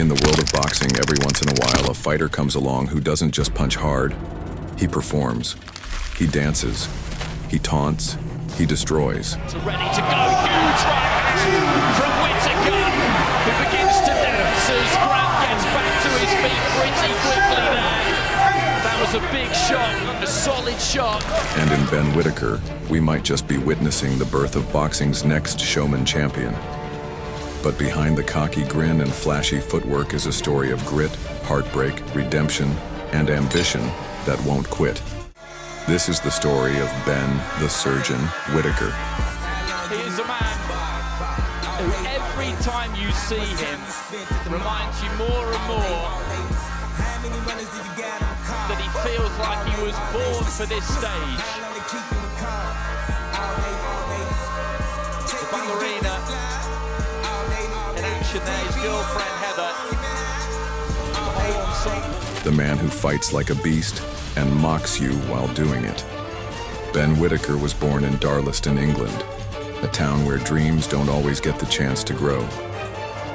In the world of boxing, every once in a while, a fighter comes along who doesn't just punch hard. He performs. He dances. He taunts. He destroys. Ready to go. Huge right hand from Whittaker, who begins to dance as Grant gets back to his feet pretty quickly there. That was a big shot, a solid shot. And in Ben Whittaker, we might just be witnessing the birth of boxing's next showman champion. But behind the cocky grin and flashy footwork is a story of grit, heartbreak, redemption, and ambition that won't quit. This is the story of Ben the Surgeon Whittaker. He is a man who every time you see him reminds you more and more that he feels like he was born for this stage. The ballerina in action there, his girlfriend Heather. The whole ensemble. The man who fights like a beast and mocks you while doing it. Ben Whittaker was born in Darlaston, England, a town where dreams don't always get the chance to grow.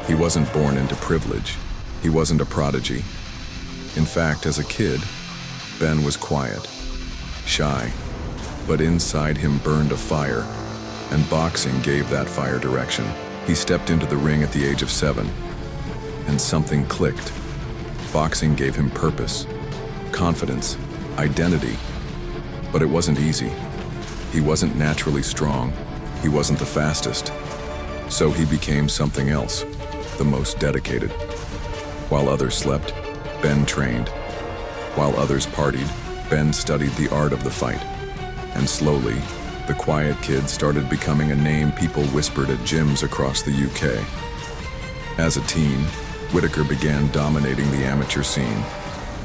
He wasn't born into privilege. He wasn't a prodigy. In fact, as a kid, Ben was quiet, shy, but inside him burned a fire, and boxing gave that fire direction. He stepped into the ring at the age of 7, and something clicked. Boxing gave him purpose, confidence, identity, but it wasn't easy. He wasn't naturally strong. He wasn't the fastest. So he became something else, the most dedicated. While others slept, Ben trained. While others partied, Ben studied the art of the fight. And slowly, the quiet kid started becoming a name people whispered at gyms across the UK. As a teen, Whittaker began dominating the amateur scene.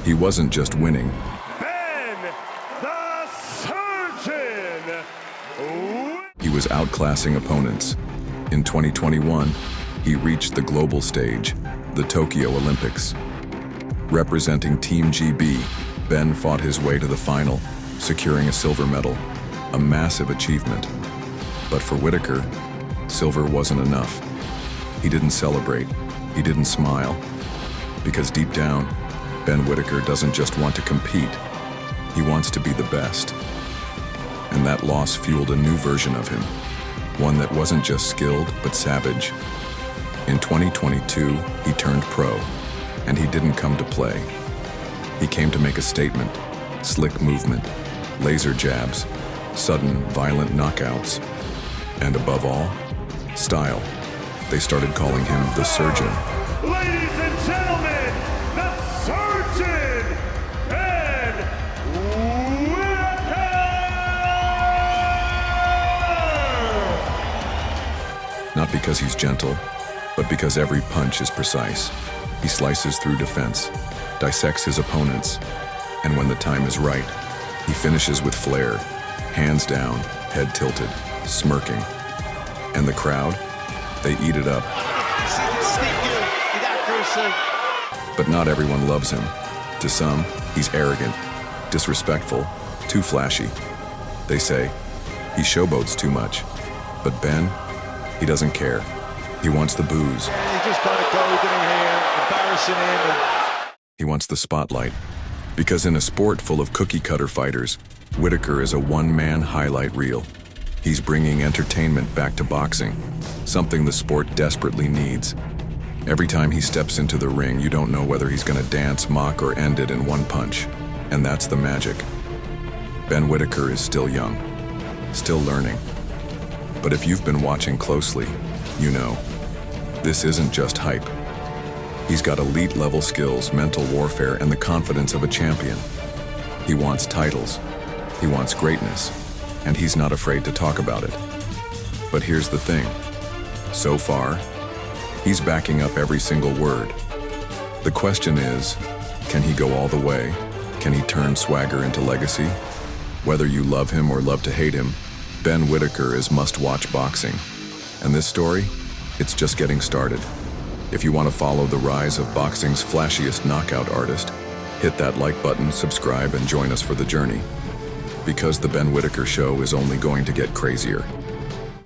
He wasn't just winning. Ben the Surgeon! He was outclassing opponents. In 2021, he reached the global stage, the Tokyo Olympics. Representing Team GB, Ben fought his way to the final, securing a silver medal, a massive achievement. But for Whittaker, silver wasn't enough. He didn't celebrate, he didn't smile, because deep down, Ben Whittaker doesn't just want to compete, he wants to be the best. And that loss fueled a new version of him, one that wasn't just skilled, but savage. In 2022, he turned pro, and he didn't come to play. He came to make a statement: slick movement, laser jabs, sudden, violent knockouts, and above all, style. They started calling him the Surgeon. Ladies and gentlemen, the Surgeon, Ben Whittaker! Not because he's gentle, but because every punch is precise. He slices through defense, dissects his opponents, and when the time is right, he finishes with flair, hands down, head tilted, smirking. And the crowd, they eat it up. But not everyone loves him. To some, he's arrogant, disrespectful, too flashy. They say, he showboats too much. But Ben, he doesn't care. He wants the booze. He just kind of goading him here, embarrassing him. He wants the spotlight. Because in a sport full of cookie-cutter fighters, Whittaker is a one-man highlight reel. He's bringing entertainment back to boxing, something the sport desperately needs. Every time he steps into the ring, you don't know whether he's gonna dance, mock, or end it in one punch. And that's the magic. Ben Whittaker is still young, still learning. But if you've been watching closely, you know, this isn't just hype. He's got elite-level skills, mental warfare, and the confidence of a champion. He wants titles, he wants greatness, and he's not afraid to talk about it. But here's the thing. So far, he's backing up every single word. The question is, can he go all the way? Can he turn swagger into legacy? Whether you love him or love to hate him, Ben Whittaker is must-watch boxing. And this story, it's just getting started. If you want to follow the rise of boxing's flashiest knockout artist, hit that like button, subscribe, and join us for the journey. Because the Ben Whittaker Show is only going to get crazier.